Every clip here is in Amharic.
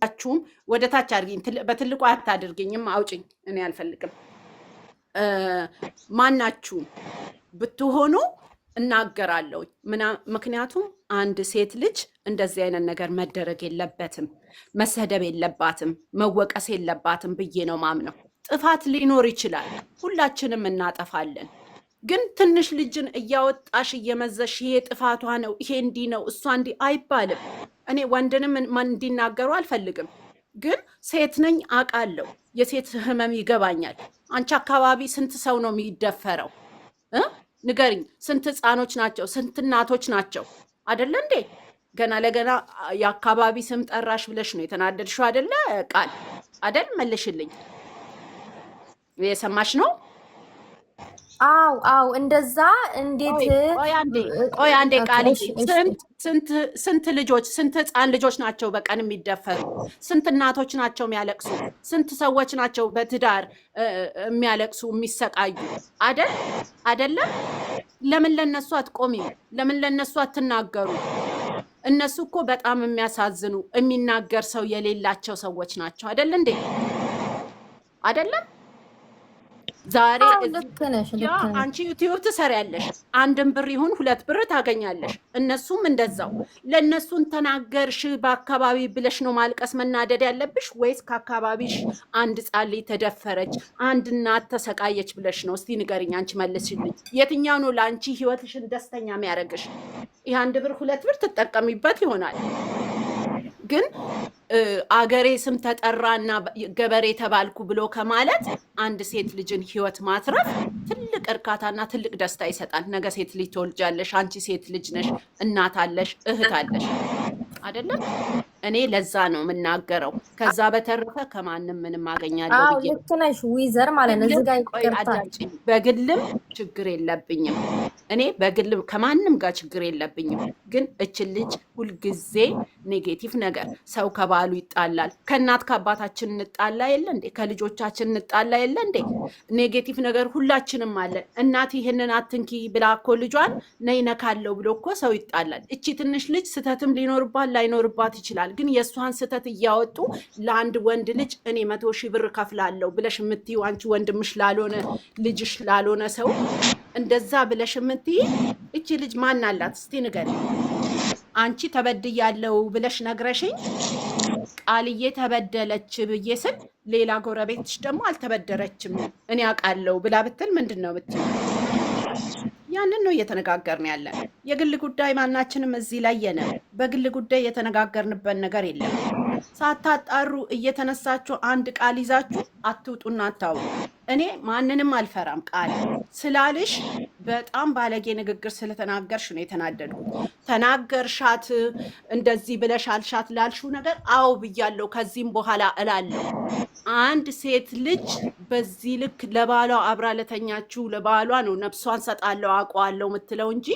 ሁላችሁም ወደ ታች አድርጊኝ። በትልቁ አታድርጊኝም፣ አውጭኝ። እኔ አልፈልግም። ማናችሁም ብትሆኑ እናገራለሁ። ምክንያቱም አንድ ሴት ልጅ እንደዚህ አይነት ነገር መደረግ የለበትም፣ መሰደብ የለባትም፣ መወቀስ የለባትም ብዬ ነው ማምነው። ጥፋት ሊኖር ይችላል፣ ሁላችንም እናጠፋለን። ግን ትንሽ ልጅን እያወጣሽ እየመዘሽ ይሄ ጥፋቷ ነው፣ ይሄ እንዲህ ነው፣ እሷ እንዲህ አይባልም። እኔ ወንድንም እንዲናገሩ አልፈልግም። ግን ሴት ነኝ አውቃለሁ፣ የሴት ህመም ይገባኛል። አንቺ አካባቢ ስንት ሰው ነው የሚደፈረው? ንገሪኝ። ስንት ህፃኖች ናቸው? ስንት እናቶች ናቸው? አደለ እንዴ? ገና ለገና የአካባቢ ስም ጠራሽ ብለሽ ነው የተናደድሽው አደለ? ቃል አደል? መልሽልኝ። የሰማሽ ነው? አው እንደዛ እንዴት? ቆይ አንዴ ቃል፣ ስንት ልጆች፣ ስንት ህፃን ልጆች ናቸው በቀን የሚደፈሩ? ስንት እናቶች ናቸው የሚያለቅሱ? ስንት ሰዎች ናቸው በትዳር የሚያለቅሱ የሚሰቃዩ? አደለም? ለምን ለነሱ አትቆሚም? ለምን ለነሱ አትናገሩ? እነሱ እኮ በጣም የሚያሳዝኑ የሚናገር ሰው የሌላቸው ሰዎች ናቸው። አደለ እንዴ? አደለም? ዛሬ አንቺ ዩቲዩብ ትሰሪያለሽ፣ 1 ብር ይሁን 2 ብር ታገኛለሽ። እነሱም እንደዛው። ለእነሱን ተናገርሽ በአካባቢ ብለሽ ነው ማልቀስ መናደድ ያለብሽ? ወይስ ከአካባቢሽ አንድ ጻሊ ተደፈረች፣ አንድ እናት ተሰቃየች ብለሽ ነው? እስቲ ንገሪኝ፣ አንቺ መልስልኝ። የትኛው ነው ለአንቺ ህይወትሽን ደስተኛ የሚያደርግሽ? ይህ 1 ብር 2 ብር ትጠቀሚበት ይሆናል፣ ግን አገሬ ስም ተጠራና ገበሬ ተባልኩ ብሎ ከማለት አንድ ሴት ልጅን ህይወት ማትረፍ ትልቅ እርካታና ትልቅ ደስታ ይሰጣል። ነገ ሴት ልጅ ትወልጃለሽ። አንቺ ሴት ልጅ ነሽ፣ እናት አለሽ፣ እህት አለሽ አይደለም? እኔ ለዛ ነው የምናገረው። ከዛ በተረፈ ከማንም ምንም አገኛለሁ ብዬ ልክ ነሽ ዊዘር ማለት ነው። እዚህ ጋር አዳጭኝ። በግልም ችግር የለብኝም እኔ በግልም ከማንም ጋር ችግር የለብኝም። ግን እችን ልጅ ሁልጊዜ ኔጌቲቭ ነገር፣ ሰው ከባሉ ይጣላል። ከእናት ከአባታችን እንጣላ የለ እንዴ? ከልጆቻችን እንጣላ የለ እንዴ? ኔጌቲቭ ነገር ሁላችንም አለን። እናት ይህንን አትንኪ ብላ እኮ ልጇን ነይ ነካለው ብሎ እኮ ሰው ይጣላል። እቺ ትንሽ ልጅ ስተትም ሊኖርባት ላይኖርባት ይችላል። ግን የእሷን ስተት እያወጡ ለአንድ ወንድ ልጅ እኔ 100,000 ብር ከፍላለሁ ብለሽ የምትይው አንቺ ወንድምሽ ላልሆነ ልጅሽ ላልሆነ ሰው እንደዛ ብለሽ የምትይ እቺ ልጅ ማን አላት? እስቲ ንገሪ። አንቺ ተበድያለሁ ብለሽ ነግረሽኝ ቃልዬ ተበደለች ብዬ ስል ሌላ ጎረቤትሽ ደግሞ አልተበደረችም እኔ አውቃለሁ ብላ ብትል ምንድን ነው ብትይ? ያንን ነው እየተነጋገርን ያለን። የግል ጉዳይ ማናችንም እዚህ ላይ የነ በግል ጉዳይ የተነጋገርንበት ነገር የለም። ሳታጣሩ እየተነሳችሁ አንድ ቃል ይዛችሁ አትውጡና አታውሩ። እኔ ማንንም አልፈራም። ቃል ስላልሽ በጣም ባለጌ ንግግር ስለተናገርሽ ነው የተናደድኩት። ተናገርሻት እንደዚህ ብለሽ አልሻት ላልሽው ነገር አዎ ብያለሁ፣ ከዚህም በኋላ እላለሁ። አንድ ሴት ልጅ በዚህ ልክ ለባሏ አብራ ለተኛችሁ ለባሏ ነው ነፍሷን ሰጣለሁ አውቀዋለሁ የምትለው እንጂ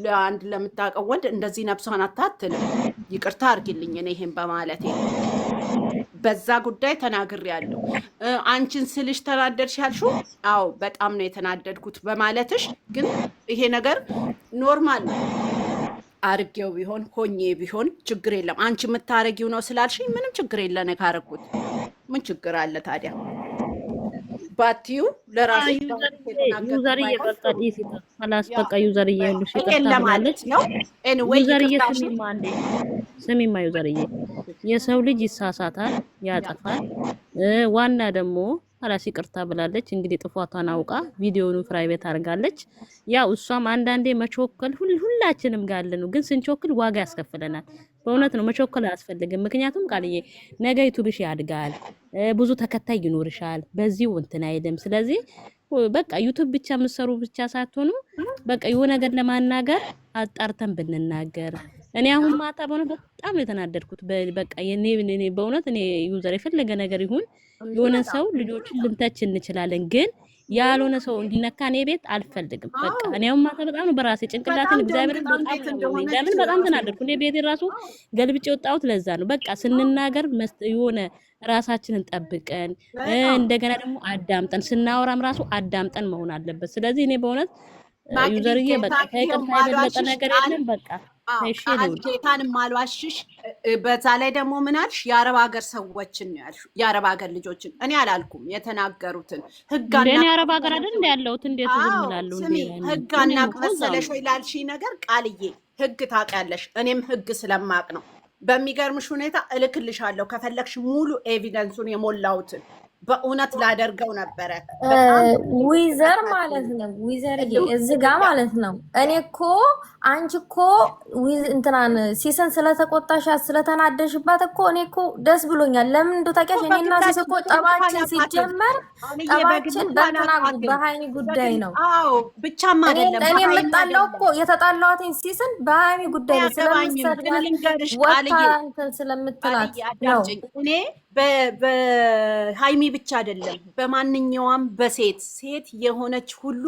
ለአንድ ለምታውቀው ወንድ እንደዚህ ነፍሷን አታትልም። ይቅርታ አድርጊልኝ እኔ ይሄን በማለቴ በዛ ጉዳይ ተናግሬያለሁ። አንቺን ስልሽ ተናደድሽ ያልሽው አዎ በጣም ነው የተናደድኩት በማለትሽ። ግን ይሄ ነገር ኖርማል ነው። አርጌው ቢሆን ሆኜ ቢሆን ችግር የለም። አንቺ የምታረጊው ነው ስላልሽኝ ምንም ችግር የለም። ካረኩት ምን ችግር አለ ታዲያ? ባቲዩ ለራሱ ዩዘር እየቀጣ ዲሲታ خلاص በቃ ዩዘር እየሉሽ ለማለት ነው። ኤኒዌይ ዩዘር እየስሚማ እንዴ ስሚማ ዩዘር የሰው ልጅ ይሳሳታል፣ ያጠፋል። ዋና ደግሞ خلاص ይቅርታ ብላለች። እንግዲህ ጥፋቷን አውቃ ቪዲዮውን ፕራይቬት አድርጋለች። ያው እሷም አንዳንዴ መቾከል ሁላችንም ጋር ነው፣ ግን ስንቾክል ዋጋ ያስከፍለናል። በእውነት ነው መቾከል አያስፈልግም። ምክንያቱም ቃልዬ ነገ ዩቲዩብሽ ያድጋል፣ ብዙ ተከታይ ይኖርሻል፣ በዚሁ እንትን አይደም። ስለዚህ በቃ ዩቲዩብ ብቻ ምሰሩ ብቻ ሳትሆኑ በቃ የሆነ ነገር ለማናገር አጣርተን ብንናገር። እኔ አሁን ማታ በእውነት በጣም የተናደድኩት በቃ የኔ በእውነት እኔ ዩዘር የፈለገ ነገር ይሁን የሆነ ሰው ልጆችን ልንተች እንችላለን፣ ግን ያልሆነ ሰው እንዲነካ እኔ ቤት አልፈልግም። በቃ እኔ አሁን ማታ በጣም ነው በራሴ ጭንቅላቴን እግዚአብሔር ለምን በጣም ተናደድኩ። እኔ ቤቴ ራሱ ገልብጬ ወጣሁት። ለዛ ነው በቃ ስንናገር የሆነ ራሳችንን ጠብቀን እንደገና ደግሞ አዳምጠን ስናወራም ራሱ አዳምጠን መሆን አለበት። ስለዚህ እኔ በእውነት ዩዘርዬ በቃ ከይቅርታ የበለጠ ነገር የለም። በቃ እሺ ቃል ነው ጌታን ማልዋሽሽ። በዛ ላይ ደግሞ ምን አልሽ? የአረብ ሀገር ሰዎችን ነው ያልሽው፣ የአረብ ሀገር ልጆችን። እኔ አላልኩም፣ የተናገሩትን ህግ እንደኔ አናቅ አረብ ሀገር አይደል እንደ ያለሁት እንዴት ዝም አዎ እላለሁ እንዴ? ስሚ፣ ያኔ ህግ እኔም አናቅ እኮ እዛው መሰለሽ ነው። ወይ ላልሽኝ ነገር ቃልዬ፣ ህግ ታውቂያለሽ፣ እኔም ህግ ስለማቅ ነው። በሚገርምሽ ሁኔታ እልክልሻለሁ ከፈለግሽ ሙሉ ኤቪደንሱን የሞላሁትን በእውነት ላደርገው ነበረ። በጣም ዊዘር ማለት ነው። ዊዘር እዚህ ጋር ማለት ነው። እኔ እኮ አንቺ እኮ እንትናን ሲሰን ስለተቆጣሻት ስለተናደሽባት እኮ እኔ እኮ ደስ ብሎኛል። ለምን እንደው ታውቂያለሽ፣ እኔና ሲስ እኮ ጠባችን ሲጀመር ጠባችን በእንትና በሀይሚ ጉዳይ ነው። አዎ ብቻም አይደለም እኔ የምጣላው እኮ የተጣላዋትኝ ሲስን በሀይሚ ጉዳይ ነው። ስለምትሰድባት ወታ እንትን ስለምትላት ነው። እኔ በሀይሚ ብቻ አይደለም በማንኛውም ሴት የሆነች ሁሉ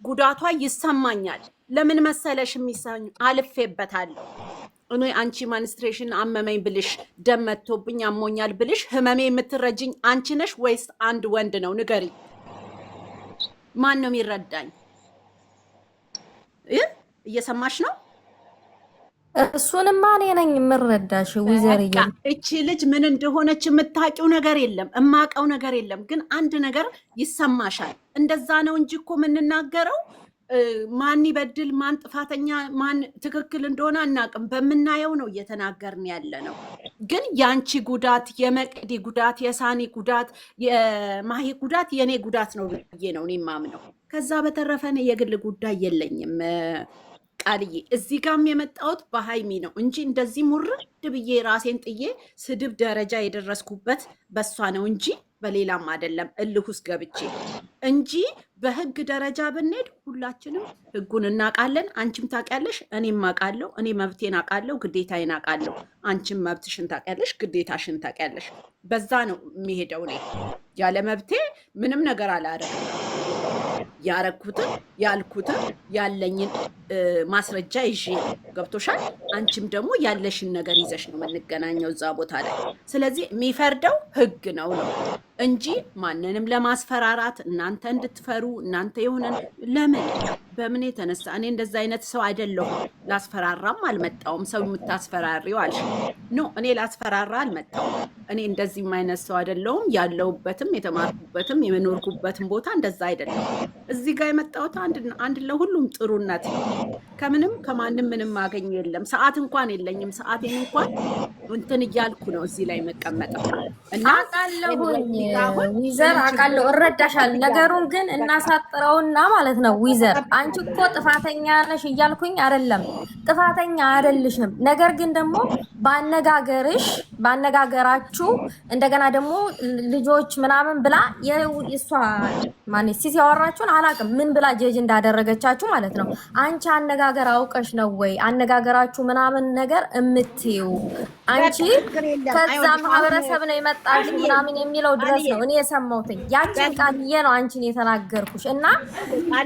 ጉዳቷ ይሰማኛል። ለምን መሰለሽ የሚሰኝ አልፌበታለሁ። እኔ አንቺ ማንስትሬሽን አመመኝ ብልሽ ደም መቶብኝ አሞኛል ብልሽ ህመሜ የምትረጅኝ አንቺ ነሽ ወይስ አንድ ወንድ ነው? ንገሪ። ማን ነው የሚረዳኝ? እየሰማሽ ነው? እሱንማ እኔ ነኝ የምረዳሽ። ዊዘርዬ እቺ ልጅ ምን እንደሆነች የምታውቂው ነገር የለም፣ እማውቀው ነገር የለም። ግን አንድ ነገር ይሰማሻል። እንደዛ ነው እንጂ እኮ የምንናገረው ማን ይበድል ማን ጥፋተኛ ማን ትክክል እንደሆነ አናውቅም። በምናየው ነው እየተናገርን ያለ ነው። ግን የአንቺ ጉዳት፣ የመቅዲ ጉዳት፣ የሳኒ ጉዳት፣ የማሂ ጉዳት የኔ ጉዳት ነው ብዬ ነው እኔ የማምነው። ከዛ በተረፈ እኔ የግል ጉዳይ የለኝም። ቃልዬ እዚህ ጋርም የመጣሁት በሀይሚ ነው እንጂ እንደዚህ ሙርድ ብዬ ራሴን ጥዬ ስድብ ደረጃ የደረስኩበት በሷ ነው እንጂ በሌላም አይደለም። እልህ ውስጥ ገብቼ እንጂ በህግ ደረጃ ብንሄድ ሁላችንም ህጉን እናውቃለን። አንቺም ታውቂያለሽ፣ እኔም አውቃለሁ። እኔ መብቴን አውቃለሁ፣ ግዴታዬን አውቃለሁ። አንቺም መብትሽን ታውቂያለሽ፣ ግዴታሽን ታውቂያለሽ። በዛ ነው የሚሄደው። እኔ ያለ መብቴ ምንም ነገር አላደርግም። ያረኩትን ያልኩትን ያለኝን ማስረጃ ይዤ ገብቶሻል። አንቺም ደግሞ ያለሽን ነገር ይዘሽ ነው የምንገናኘው እዛ ቦታ ላይ። ስለዚህ የሚፈርደው ህግ ነው እንጂ ማንንም ለማስፈራራት እናንተ እንድትፈሩ እናንተ የሆነን ለምን በምን የተነሳ እኔ እንደዛ አይነት ሰው አይደለሁም። ላስፈራራም አልመጣውም። ሰው የምታስፈራሪው አልሽ ኖ፣ እኔ ላስፈራራ አልመጣውም። እኔ እንደዚህም አይነት ሰው አይደለሁም። ያለሁበትም የተማርኩበትም የመኖርኩበትም ቦታ እንደዛ አይደለም። እዚህ ጋር የመጣሁት አንድ ለሁሉም ጥሩነት ነው። ከምንም ከማንም ምንም ማገኝ የለም። ሰዓት እንኳን የለኝም። ሰዓቴን እንኳን እንትን እያልኩ ነው እዚህ ላይ መቀመጠው እና አውቃለሁኝ። ዊዘር አውቃለሁ፣ እረዳሻል። ነገሩን ግን እናሳጥረውና ማለት ነው ዊዘር፣ አንቺ እኮ ጥፋተኛ ነሽ እያልኩኝ አይደለም፣ ጥፋተኛ አይደልሽም። ነገር ግን ደግሞ ባነጋገራችሁ እንደገና ደግሞ ልጆች ምናምን ብላ የእሷ ማን ሲስ ያወራችሁን አላውቅም፣ ምን ብላ ጀጅ እንዳደረገቻችሁ ማለት ነው። አንቺ አነጋገር አውቀሽ ነው ወይ አነጋገራችሁ ምናምን ነገር እምትይው? አንቺ ከዛ ማህበረሰብ ነው የመጣሽ ምናምን የሚለው ድረስ ነው እኔ የሰማሁትኝ። ያችን ቃልዬ ነው አንቺን የተናገርኩሽ እና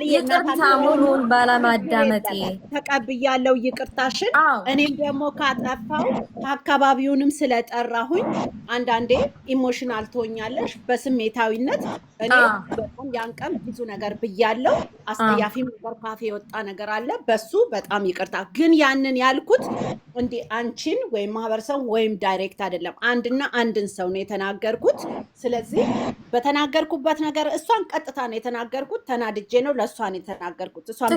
ይቅርታ ሙሉን ባለማዳመጤ ተቀብያለሁ ይቅርታሽን። እኔም ደግሞ ካጠፋው አካባቢውንም ስለጠራሁኝ አንዳንዴ ኢሞሽናል ትሆኛለሽ በስሜታዊነት። እኔ በጣም ያን ቀን ብዙ ነገር ብያለሁ። አስጠያፊ ነገር ካፌ የወጣ ነገር አለ። በሱ በጣም ይቅርታ። ግን ያንን ያልኩት እንደ አንቺን ወይም ማህበረሰብ ወይም ዳይሬክት አይደለም፣ አንድና አንድን ሰው ነው የተናገርኩት። ስለዚህ በተናገርኩበት ነገር እሷን ቀጥታ ነው የተናገርኩት። ተናድጄ ነው ለእሷ ነው የተናገርኩት። እሷን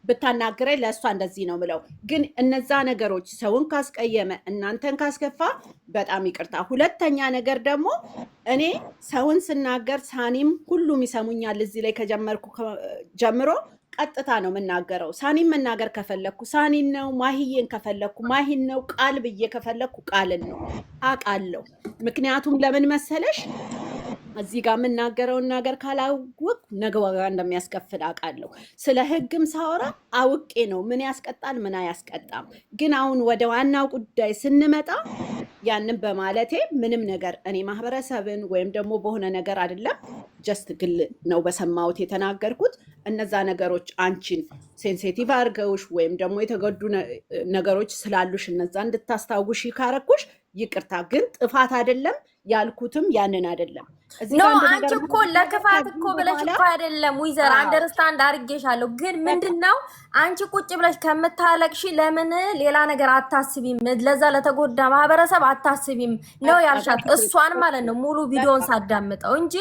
ብታናግረኝ ለእሷ እንደዚህ ነው ምለው። ግን እነዛ ነገሮች ሰውን ካስቀየመ እናንተን ካስከፋ በጣም ይቅርታ። ሁለተኛ ነገር ደግሞ እኔ ሰውን ስናገር ሳኒም ሁሉም ይሰሙኛል። እዚህ ላይ ከጀመርኩ ጀምሮ ቀጥታ ነው የምናገረው። ሳኒን መናገር ከፈለኩ ሳኒን ነው፣ ማሂዬን ከፈለኩ ማሂን ነው፣ ቃል ብዬ ከፈለኩ ቃልን ነው። አውቃለሁ። ምክንያቱም ለምን መሰለሽ እዚህ ጋር የምናገረውን ነገር ካላወቅ ነገ ዋጋ እንደሚያስከፍል አውቃለሁ። ስለ ህግም ሳወራ አውቄ ነው ምን ያስቀጣል ምን አያስቀጣም። ግን አሁን ወደ ዋናው ጉዳይ ስንመጣ ያንን በማለቴ ምንም ነገር እኔ ማህበረሰብን ወይም ደግሞ በሆነ ነገር አይደለም፣ ጀስት ግል ነው በሰማሁት የተናገርኩት። እነዛ ነገሮች አንቺን ሴንሲቲቭ አድርገውሽ ወይም ደግሞ የተጎዱ ነገሮች ስላሉሽ እነዛ እንድታስታውሽ ካረኩሽ ይቅርታ። ግን ጥፋት አይደለም ያልኩትም ያንን አይደለም። ኖ አንቺ እኮ ለክፋት እኮ ብለሽ እኮ አይደለም ዊዘር አንደርስታንድ አድርጌሻለሁ። ግን ምንድነው አንቺ ቁጭ ብለሽ ከምታለቅሺ ለምን ሌላ ነገር አታስቢም? ለዛ ለተጎዳ ማህበረሰብ አታስቢም ነው ያልሻት እሷን ማለት ነው። ሙሉ ቪዲዮን ሳዳምጠው እንጂ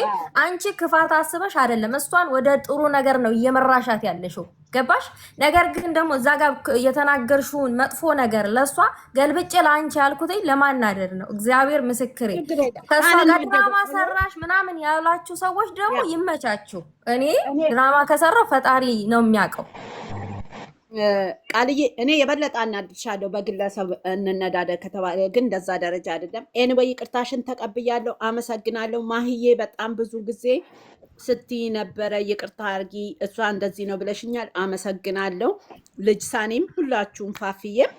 አንቺ ክፋት አስበሽ አይደለም። እሷን ወደ ጥሩ ነገር ነው እየመራሻት ያለሽው። ገባሽ? ነገር ግን ደግሞ እዛ ጋር የተናገርሽውን መጥፎ ነገር ለሷ ገልብጬ ለአንቺ ያልኩት ለማናደድ ነው። እግዚአብሔር ምስክሬ። ከሷ ጋር ድራማ ሰራሽ ምናምን ያላችሁ ሰዎች ደግሞ ይመቻችሁ። እኔ ድራማ ከሰራው ፈጣሪ ነው የሚያውቀው። ቃልዬ እኔ የበለጠ አናድሻለሁ። በግለሰብ እንነዳደ ከተባለ ግን እንደዛ ደረጃ አይደለም። ኤኒዌይ ይቅርታሽን ተቀብያለሁ። አመሰግናለሁ። ማህዬ በጣም ብዙ ጊዜ ስትይ ነበረ ይቅርታ አርጊ፣ እሷ እንደዚህ ነው ብለሽኛል። አመሰግናለሁ። ልጅ ሳኔም ሁላችሁም ፋፍዬም